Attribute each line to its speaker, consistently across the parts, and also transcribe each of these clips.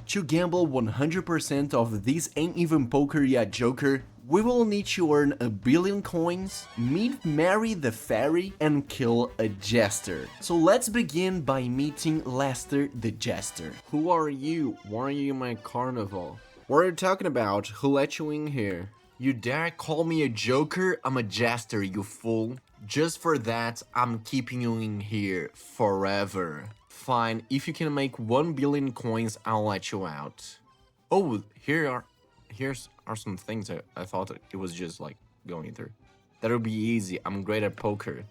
Speaker 1: To gamble 100% of this Ain't Even Poker Yet Joker, we will need to earn a billion coins, meet Mary the Fairy, and kill a Jester. So let's begin by meeting Lester the Jester. Who are you? Why are you in my carnival? What are you talking about? Who let you in here? You dare call me a Joker? I'm a Jester, you fool. Just for that, I'm keeping you in here forever. Fine, if you can make 1 billion coins, I'll let you out. Oh, here's some things I thought it was just like going through. That'll be easy, I'm great at poker.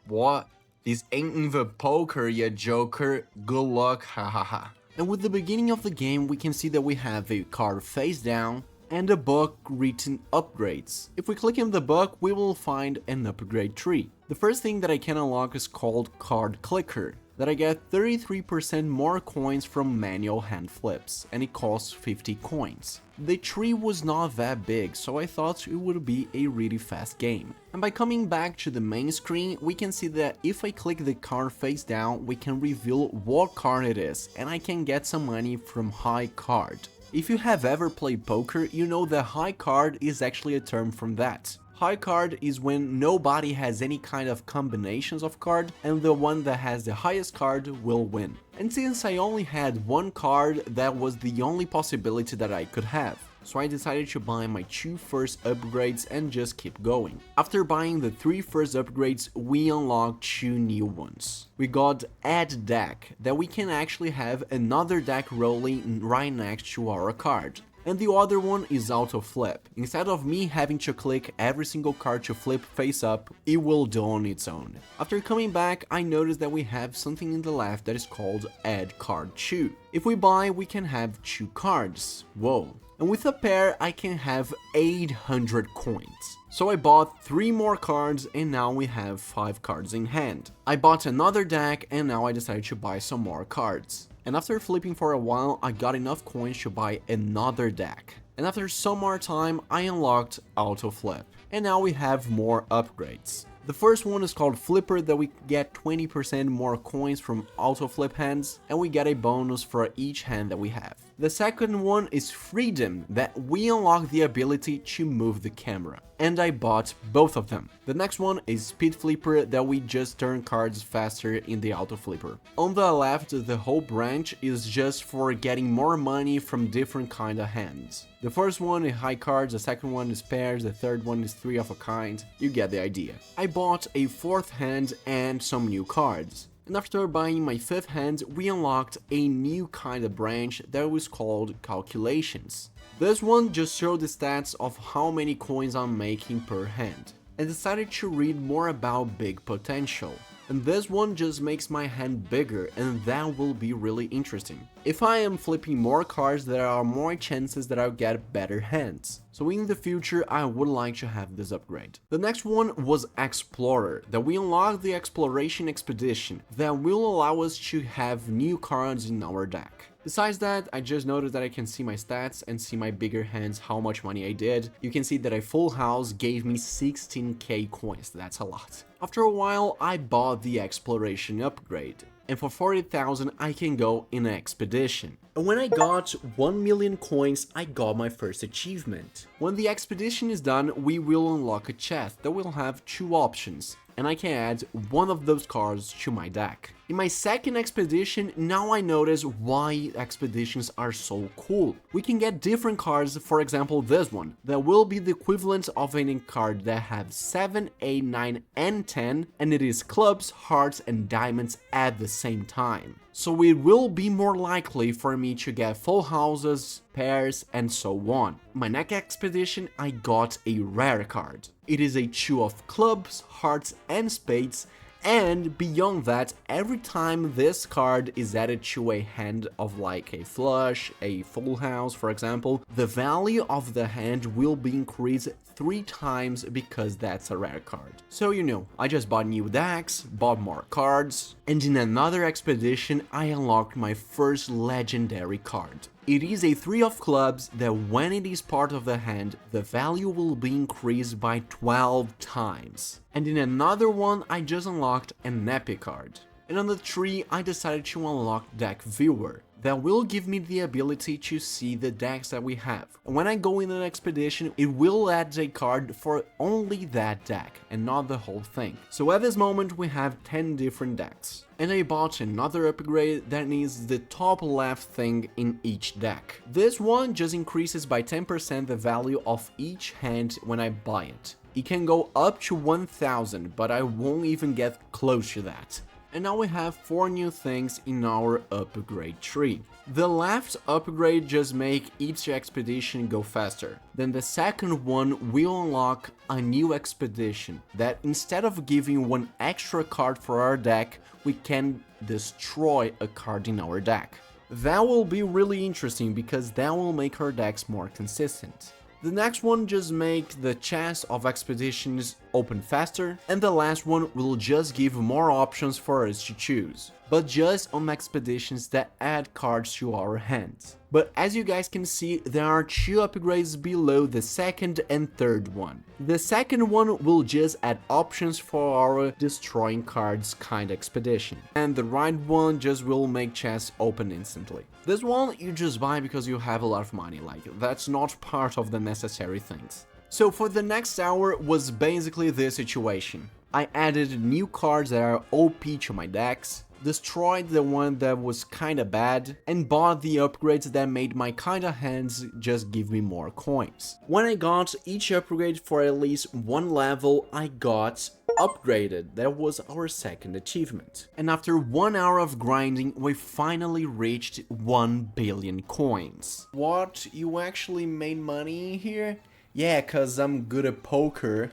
Speaker 1: What? This ain't even poker yet, Joker. Good luck, hahaha. And with the beginning of the game, we can see that we have a card face down and a book written upgrades. If we click in the book, we will find an upgrade tree. The first thing that I can unlock is called Card Clicker, that I get 33% more coins from manual hand flips, and it costs 50 coins. The tree was not that big, so I thought it would be a really fast game. And by coming back to the main screen, we can see that if I click the card face down, we can reveal what card it is, and I can get some money from high card. If you have ever played poker, you know that high card is actually a term from that. High card is when nobody has any kind of combinations of card and the one that has the highest card will win. And since I only had one card, that was the only possibility that I could have. So I decided to buy my 2 first upgrades and just keep going. After buying the 3 first upgrades, we unlocked 2 new ones. We got Add Deck, that we can actually have another deck rolling right next to our card. And the other one is Auto Flip. Instead of me having to click every single card to flip face up, it will do on its own. After coming back, I noticed that we have something in the left that is called Add Card 2. If we buy, we can have 2 cards. Whoa. And with a pair, I can have 800 coins. So I bought 3 more cards and now we have 5 cards in hand. I bought another deck and now I decided to buy some more cards. And after flipping for a while, I got enough coins to buy another deck. And after some more time, I unlocked Auto Flip. And now we have more upgrades. The first one is called Flipper, that we get 20% more coins from auto flip hands, and we get a bonus for each hand that we have. The second one is Freedom, that we unlock the ability to move the camera, and I bought both of them. The next one is Speed Flipper, that we just turn cards faster in the auto flipper. On the left, the whole branch is just for getting more money from different kind of hands. The first one is high cards, the second one is pairs, the third one is 3 of a kind. You get the idea. I bought a 4th hand and some new cards. And after buying my 5th hand, we unlocked a new kind of branch that was called Calculations. This one just showed the stats of how many coins I'm making per hand. I decided to read more about Big Potential. And this one just makes my hand bigger, and that will be really interesting. If I am flipping more cards, there are more chances that I'll get better hands. So in the future, I would like to have this upgrade. The next one was Explorer, that we unlocked the Exploration Expedition, that will allow us to have new cards in our deck. Besides that, I just noticed that I can see my stats and see my bigger hands, how much money I did. You can see that a full house gave me 16k coins, that's a lot. After a while, I bought the Exploration upgrade, and for 40,000 I can go in an expedition. And when I got 1 million coins, I got my first achievement. When the expedition is done, we will unlock a chest that will have 2 options, and I can add one of those cards to my deck. In my second expedition, now I notice why expeditions are so cool. We can get different cards, for example this one, that will be the equivalent of any card that have 7, 8, 9 and 10, and it is clubs, hearts and diamonds at the same time. So it will be more likely for me to get full houses, pairs and so on. My next expedition, I got a rare card. It is a 2 of clubs, hearts and spades, and beyond that, every time this card is added to a hand of like a flush, a full house for example, the value of the hand will be increased 3 times because that's a rare card. So you know, I just bought new decks, bought more cards, and in another expedition I unlocked my first legendary card. It is a 3 of clubs that when it is part of the hand, the value will be increased by 12 times. And in another one, I just unlocked an epic card. And on the 3, I decided to unlock Deck Viewer, that will give me the ability to see the decks that we have. When I go in an expedition, it will add a card for only that deck and not the whole thing. So at this moment we have 10 different decks. And I bought another upgrade that needs the top left thing in each deck. This one just increases by 10% the value of each hand when I buy it. It can go up to 1000, but I won't even get close to that. And now we have 4 new things in our upgrade tree. The left upgrade just make each expedition go faster. Then the second one will unlock a new expedition that instead of giving one extra card for our deck, we can destroy a card in our deck. That will be really interesting because that will make our decks more consistent. The next one just make the chest of expeditions open faster, and the last one will just give more options for us to choose, but just on expeditions that add cards to our hands. But as you guys can see, there are 2 upgrades below the second and third one. The second one will just add options for our destroying cards kind expedition, and the right one just will make chests open instantly. This one you just buy because you have a lot of money, like that's not part of the necessary things. So for the next hour was basically this situation. I added new cards that are OP to my decks, destroyed the one that was kinda bad, and bought the upgrades that made my kinda hands just give me more coins. When I got each upgrade for at least 1 level, I got upgraded. That was our second achievement. And after 1 hour of grinding, we finally reached 1 billion coins. What? You actually made money here? Yeah, cause I'm good at poker.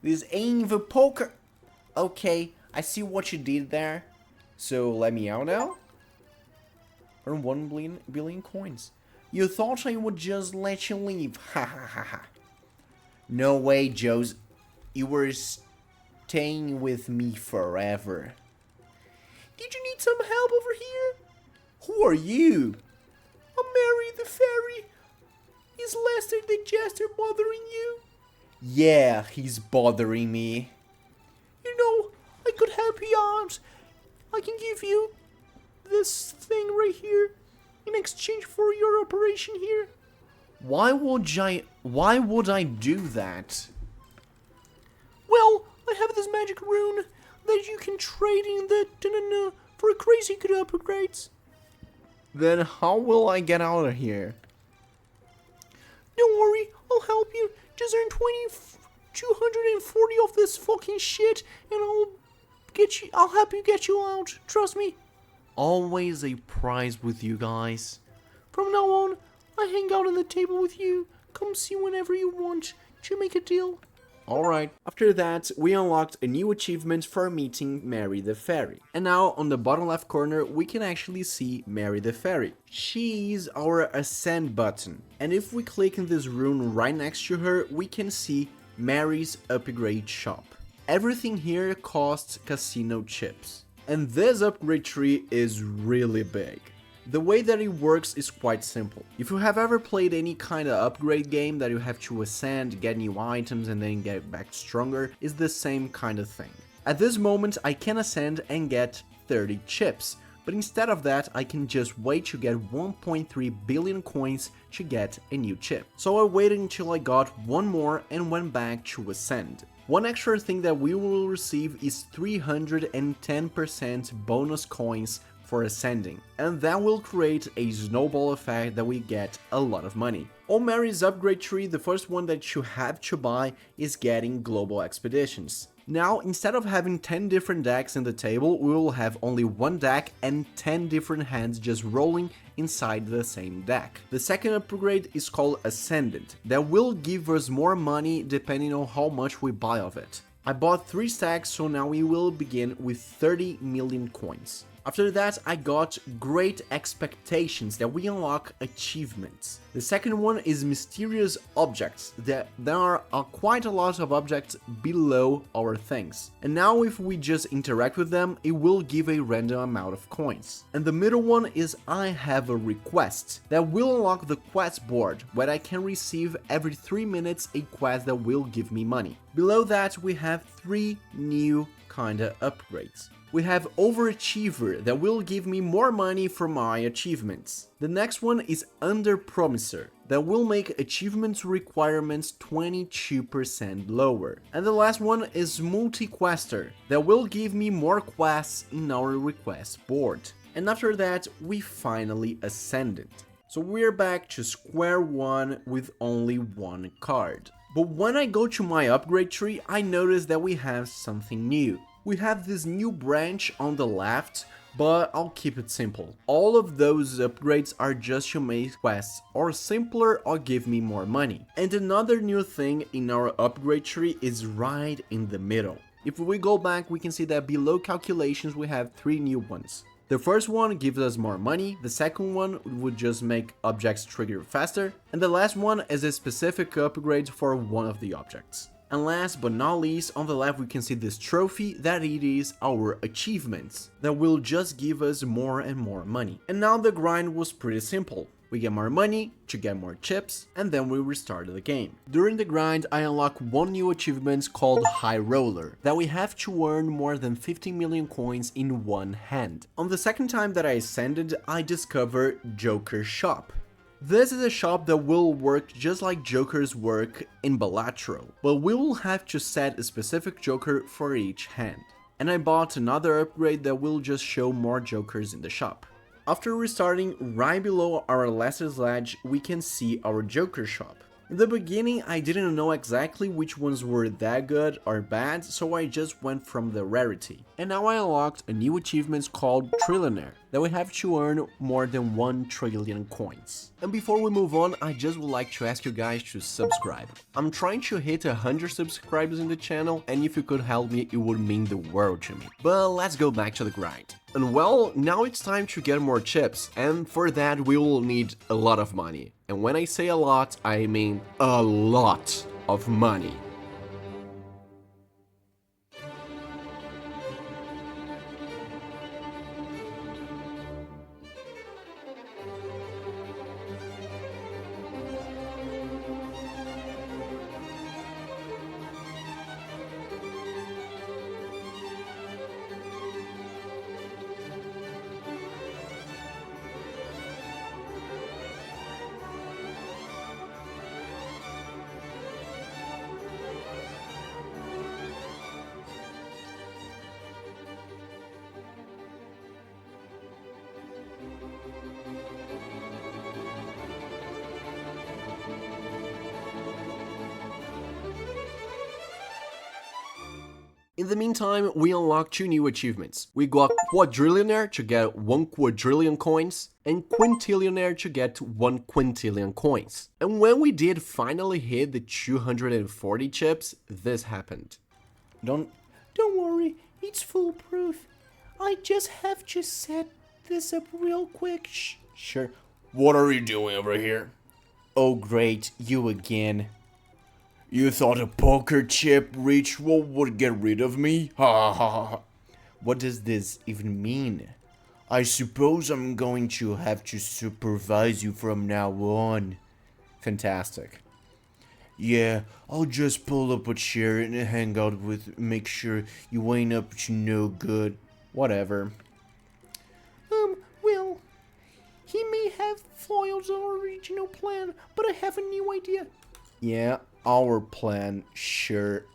Speaker 1: This ain't even poker. Okay, I see what you did there. So let me out now. Earn 1 billion coins. You thought I would just let you leave. Ha ha ha ha. No way, Joes. You were staying with me forever. Did you need some help over here? Who are you? I'm Mary the Fairy. Is Lester the Jester bothering you? Yeah, he's bothering me. You know, I could help you out. I can give you this thing right here in exchange for your operation here. Why would I do that? Well, I have this magic rune that you can trade in the for crazy good upgrades. Then how will I get out of here? Don't worry, I'll help you. Just earn 240 of this fucking shit and I'll help you get you out. Trust me. Always a prize with you guys. From now on, I hang out on the table with you. Come see whenever you want. Should we make a deal? Alright, after that, we unlocked a new achievement for meeting Mary the Fairy. And now, on the bottom left corner, we can actually see Mary the Fairy. She is our Ascend button. And if we click in this rune right next to her, we can see Mary's upgrade shop. Everything here costs casino chips. And this upgrade tree is really big. The way that it works is quite simple. If you have ever played any kind of upgrade game that you have to ascend, get new items and then get back stronger, it's the same kind of thing. At this moment I can ascend and get 30 chips, but instead of that I can just wait to get 1.3 billion coins to get a new chip. So I waited until I got one more and went back to ascend. One extra thing that we will receive is 310% bonus coins for ascending, and that will create a snowball effect that we get a lot of money. On Mary's upgrade tree, the first one that you have to buy is getting global expeditions. Now, instead of having 10 different decks in the table, we will have only one deck and 10 different hands just rolling inside the same deck. The second upgrade is called Ascendant, that will give us more money depending on how much we buy of it. I bought 3 stacks, so now we will begin with 30 million coins. After that, I got Great Expectations that we unlock achievements. The second one is Mysterious Objects, there are quite a lot of objects below our things. And now if we just interact with them, it will give a random amount of coins. And the middle one is I Have a Request, that will unlock the quest board, where I can receive every 3 minutes a quest that will give me money. Below that we have 3 new kinda upgrades. We have Overachiever that will give me more money for my achievements. The next one is Underpromiser that will make achievements requirements 22% lower. And the last one is Multiquester that will give me more quests in our request board. And after that, we finally ascended. So we're back to square one with only one card. But when I go to my upgrade tree, I notice that we have something new. We have this new branch on the left, but I'll keep it simple. All of those upgrades are just to make quests or simpler or give me more money. And another new thing in our upgrade tree is right in the middle. If we go back, we can see that below calculations we have 3 new ones. The first one gives us more money, the second one would just make objects trigger faster, and the last one is a specific upgrade for one of the objects. And last but not least, on the left we can see this trophy that it is our achievements that will just give us more and more money. And now the grind was pretty simple. We get more money to get more chips, and then we restart the game. During the grind, I unlock one new achievement called High Roller, that we have to earn more than 50 million coins in one hand. On the second time that I ascended, I discover Joker Shop. This is a shop that will work just like Joker's work in Balatro, but we will have to set a specific Joker for each hand. And I bought another upgrade that will just show more Jokers in the shop. After restarting, right below our last sledge, we can see our Joker shop. In the beginning, I didn't know exactly which ones were that good or bad, so I just went from the rarity. And now I unlocked a new achievement called Trillionaire, that we have to earn more than 1 trillion coins. And before we move on, I just would like to ask you guys to subscribe. I'm trying to hit 100 subscribers in the channel, and if you could help me, it would mean the world to me. But let's go back to the grind. And well, now it's time to get more chips, and for that we will need a lot of money. And when I say a lot, I mean a lot of money. In the meantime, we unlocked 2 new achievements. We got Quadrillionaire to get 1 quadrillion coins, and Quintillionaire to get 1 quintillion coins. And when we did finally hit the 240 chips, this happened. Don't worry, it's foolproof. I just have to set this up real quick. Sure.
Speaker 2: What are you doing over here?
Speaker 1: Oh great, you again.
Speaker 2: You thought a poker chip ritual would get rid of me? Ha ha ha.
Speaker 1: What does this even mean?
Speaker 2: I suppose I'm going to have to supervise you from now on.
Speaker 1: Fantastic.
Speaker 2: Yeah, I'll just pull up a chair and hang out with, make sure you ain't up to no good.
Speaker 1: Whatever.
Speaker 3: Well, he may have foiled our original plan, but I have a new idea.
Speaker 1: Yeah, our plan, sure.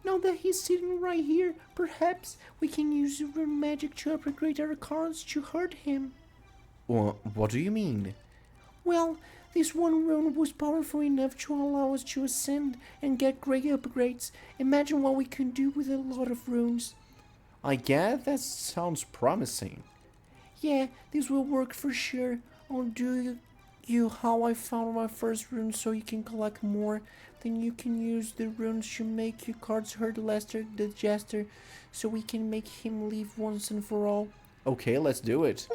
Speaker 3: Now that he's sitting right here, perhaps we can use rune magic to upgrade our cards to hurt him.
Speaker 1: What do you mean?
Speaker 3: Well, this one rune was powerful enough to allow us to ascend and get great upgrades. Imagine what we can do with a lot of runes.
Speaker 1: I guess that sounds promising.
Speaker 3: Yeah, this will work for sure. I'll do you how I found my first rune so you can collect more. Then you can use the runes to make your cards hurt Lester the Jester so we can make him leave once and for all.
Speaker 1: Okay, let's do it.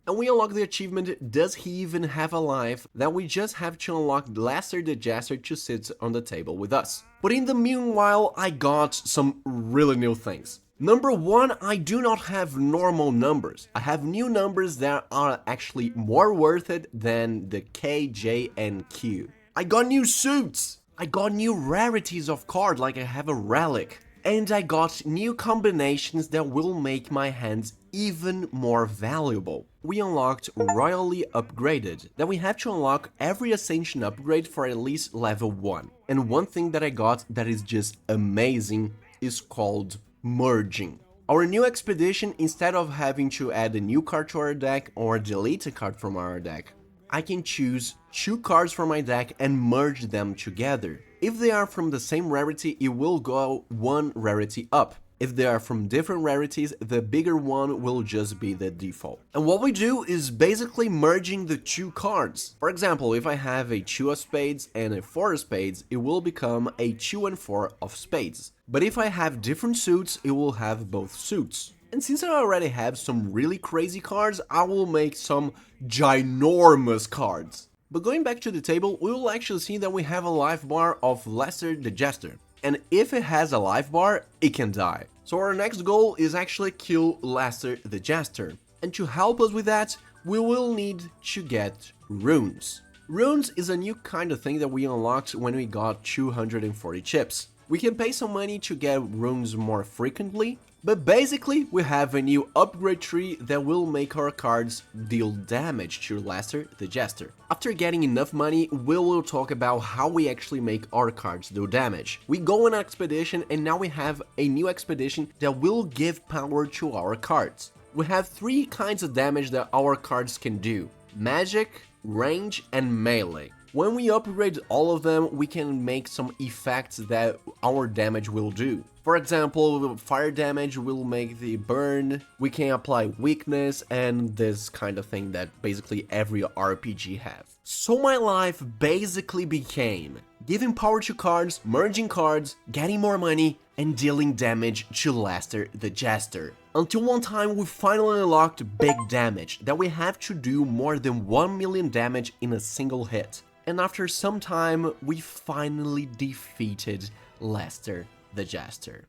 Speaker 1: And we unlock the achievement, Does He Even Have a Life? That we just have to unlock Lester the Jester to sit on the table with us. But in the meanwhile, I got some really new things. Number 1, I do not have normal numbers. I have new numbers that are actually more worth it than the K, J, and Q. I got new suits. I got new rarities of card, like I have a relic. And I got new combinations that will make my hands even more valuable. We unlocked Royally Upgraded, that we have to unlock every Ascension upgrade for at least level 1. And one thing that I got that is just amazing is called Merging. Our new expedition, instead of having to add a new card to our deck or delete a card from our deck, I can choose 2 cards from my deck and merge them together. If they are from the same rarity, it will go 1 rarity up. If they are from different rarities, the bigger one will just be the default. And what we do is basically merging the 2 cards. For example, if I have a 2 of spades and a 4 of spades, it will become a 2 and 4 of spades. But if I have different suits, it will have both suits. And since I already have some really crazy cards, I will make some ginormous cards. But going back to the table, we will actually see that we have a life bar of Lester the Jester. And if it has a life bar, it can die. So our next goal is actually kill Lester the Jester. And to help us with that, we will need to get runes. Runes is a new kind of thing that we unlocked when we got 240 chips. We can pay some money to get runes more frequently, but basically we have a new upgrade tree that will make our cards deal damage to Lester the Jester. After getting enough money, we will talk about how we actually make our cards do damage. We go on an expedition and now we have a new expedition that will give power to our cards. We have 3 kinds of damage that our cards can do: magic, range, and melee. When we upgrade all of them, we can make some effects that our damage will do. For example, fire damage will make the burn, we can apply weakness, and this kind of thing that basically every RPG has. So my life basically became giving power to cards, merging cards, getting more money, and dealing damage to Lester the Jester. Until one time we finally unlocked big damage, that we have to do more than 1 million damage in a single hit. And after some time, we finally defeated Lester the Jester.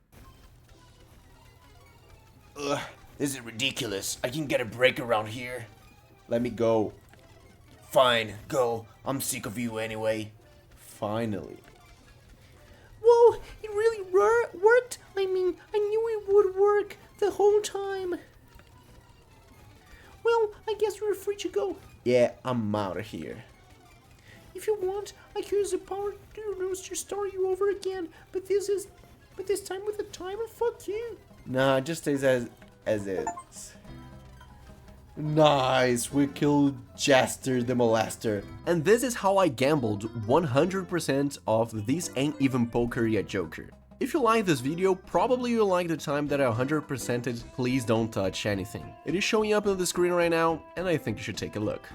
Speaker 2: Ugh, this is ridiculous. I can get a break around here. Let me go. Fine, go. I'm sick of you anyway.
Speaker 1: Finally.
Speaker 3: Whoa, it really worked. I mean, I knew it would work the whole time. Well, I guess we're free to go.
Speaker 1: Yeah, I'm out of here.
Speaker 3: If you want, I can use the power to roast your story you over again. But this time with a timer. Fuck you.
Speaker 1: Nah, just stays as is. Nice, we killed Jester the Molester. And this is how I gambled 100% of This Ain't Even Poker Yet Joker. If you like this video, probably you'll like the time that I 100%ed Please Don't Touch Anything. It is showing up on the screen right now, and I think you should take a look.